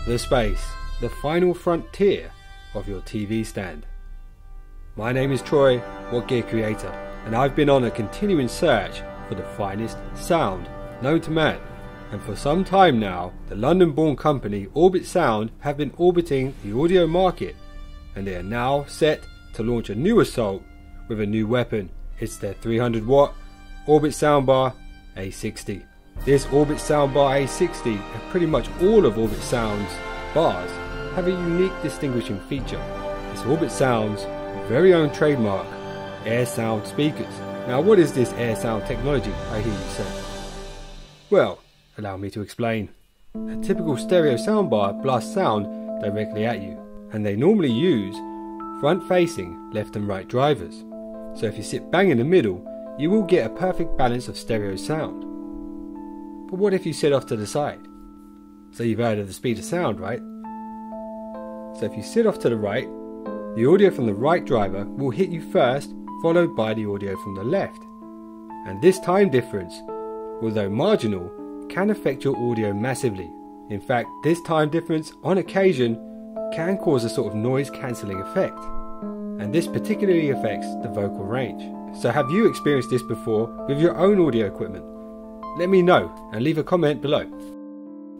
the space, the final frontier of your TV stand. My name is Troy, WhatGear creator, and I've been on a continuing search for the finest sound known to man. And for some time now, the London-born company Orbitsound have been orbiting the audio market, and they are now set to launch a new assault with a new weapon. It's their 300 watt Orbitsound Bar A60. This Orbitsound Bar A60 and pretty much all of Orbitsounds bars have a unique distinguishing feature. It's Orbitsound's very own trademark air sound speakers. Now what is this air sound technology, I hear you say? Well, allow me to explain. A typical stereo soundbar blasts sound directly at you, and they normally use front-facing left and right drivers. So if you sit bang in the middle, you will get a perfect balance of stereo sound. But what if you sit off to the side? So you've heard of the speed of sound, right? So if you sit off to the right, the audio from the right driver will hit you first, followed by the audio from the left. And this time difference, although marginal, can affect your audio massively. In fact, this time difference on occasion can cause a sort of noise cancelling effect. And this particularly affects the vocal range. So have you experienced this before with your own audio equipment? Let me know and leave a comment below.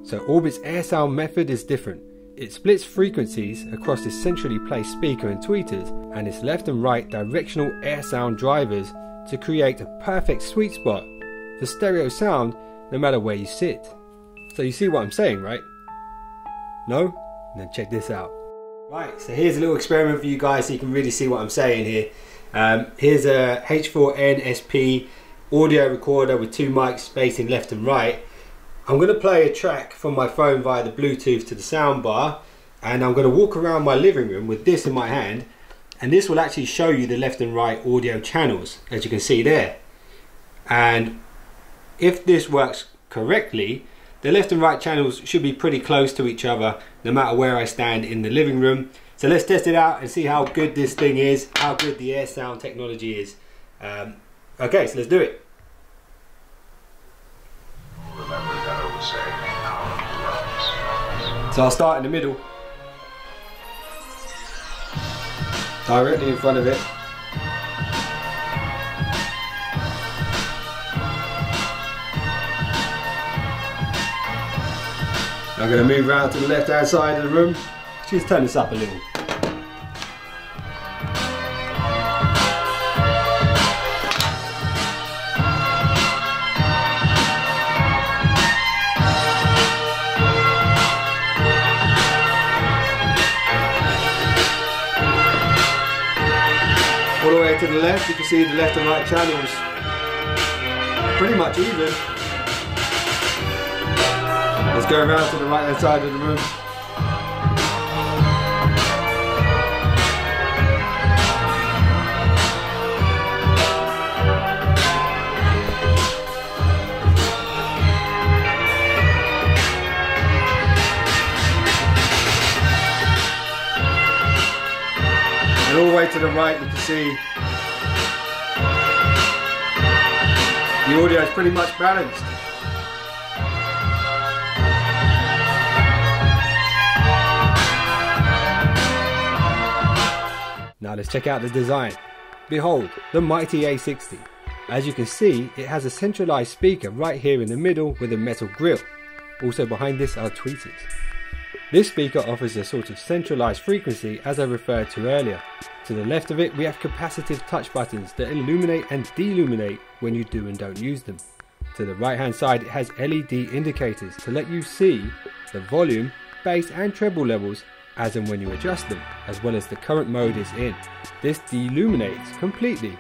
So Orbit's air sound method is different. It splits frequencies across this centrally placed speaker and tweeters and its left and right directional air sound drivers to create a perfect sweet spot for stereo sound no matter where you sit. So you see what I'm saying, right? No? Then check this out. Right, so here's a little experiment for you guys so you can really see what I'm saying here. Here's a H4n SP audio recorder with two mics spacing left and right. I'm going to play a track from my phone via the Bluetooth to the soundbar, and I'm going to walk around my living room with this in my hand, and this will actually show you the left and right audio channels, as you can see there. And if this works correctly, the left and right channels should be pretty close to each other no matter where I stand in the living room. So let's test it out and see how good this thing is, how good the air sound technology is. Okay, so let's do it. So I'll start in the middle, directly in front of it. I'm going to move around to the left hand side of the room. Just turn this up a little. All the way to the left, you can see the left and right channels pretty much even. Let's go around to the right hand side of the room. And all the way to the right, you can see the audio is pretty much balanced. Now let's check out the design. Behold, the mighty A60. As you can see, it has a centralized speaker right here in the middle with a metal grille. Also behind this are tweeters. This speaker offers a sort of centralized frequency as I referred to earlier. To the left of it we have capacitive touch buttons that illuminate and deluminate when you do and don't use them. To the right hand side it has LED indicators to let you see the volume, bass and treble levels as and when you adjust them, as well as the current mode is in. This deluminates completely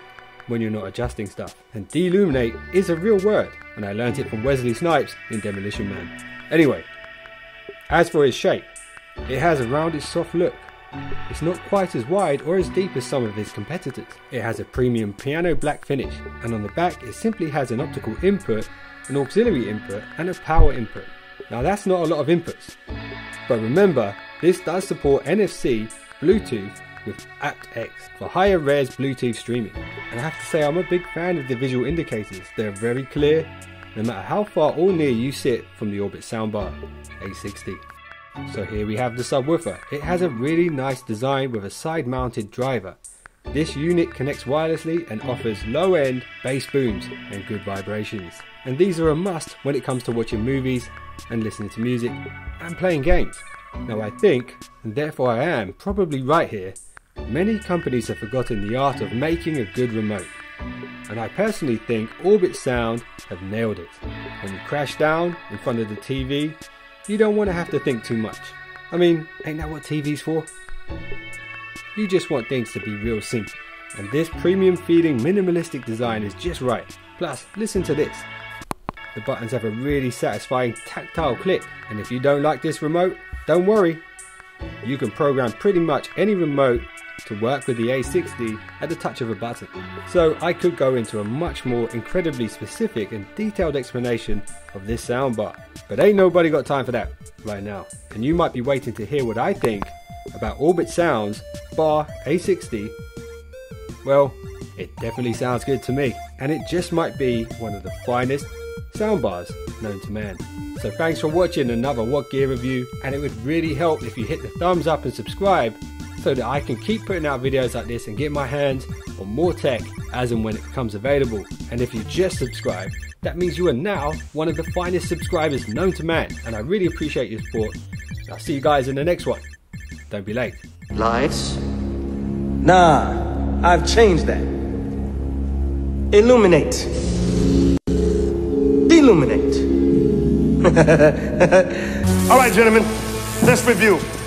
when you're not adjusting stuff. And deluminate is a real word, and I learnt it from Wesley Snipes in Demolition Man. Anyway, as for its shape, it has a rounded soft look. It's not quite as wide or as deep as some of his competitors. It has a premium piano black finish, and on the back it simply has an optical input, an auxiliary input and a power input. Now that's not a lot of inputs, but remember this does support NFC, Bluetooth with aptX for higher res Bluetooth streaming. And I have to say I'm a big fan of the visual indicators. They're very clear no matter how far or near you sit from the Orbitsound Bar A60. So here we have the subwoofer. It has a really nice design with a side mounted driver. This unit connects wirelessly and offers low-end bass booms and good vibrations. And these are a must when it comes to watching movies and listening to music and playing games. Now I think, and therefore I am probably right here, many companies have forgotten the art of making a good remote. And I personally think Orbitsound have nailed it. When you crash down in front of the TV, you don't want to have to think too much. I mean, ain't that what TV's for? You just want things to be real simple. And this premium feeling minimalistic design is just right. Plus, listen to this. The buttons have a really satisfying tactile click. And if you don't like this remote, don't worry. You can program pretty much any remote to work with the A60 at the touch of a button. So I could go into a much more incredibly specific and detailed explanation of this soundbar, but ain't nobody got time for that right now. And you might be waiting to hear what I think about Orbitsounds Bar A60. Well, it definitely sounds good to me, and it just might be one of the finest soundbars known to man. So thanks for watching another WhatGear review, and it would really help if you hit the thumbs up and subscribe so that I can keep putting out videos like this and get my hands on more tech as and when it becomes available. And if you just subscribe, that means you are now one of the finest subscribers known to man, and I really appreciate your support. I'll see you guys in the next one. Don't be late. Lights? Nah, I've changed that. Illuminate. Illuminate. All right, gentlemen, let's review.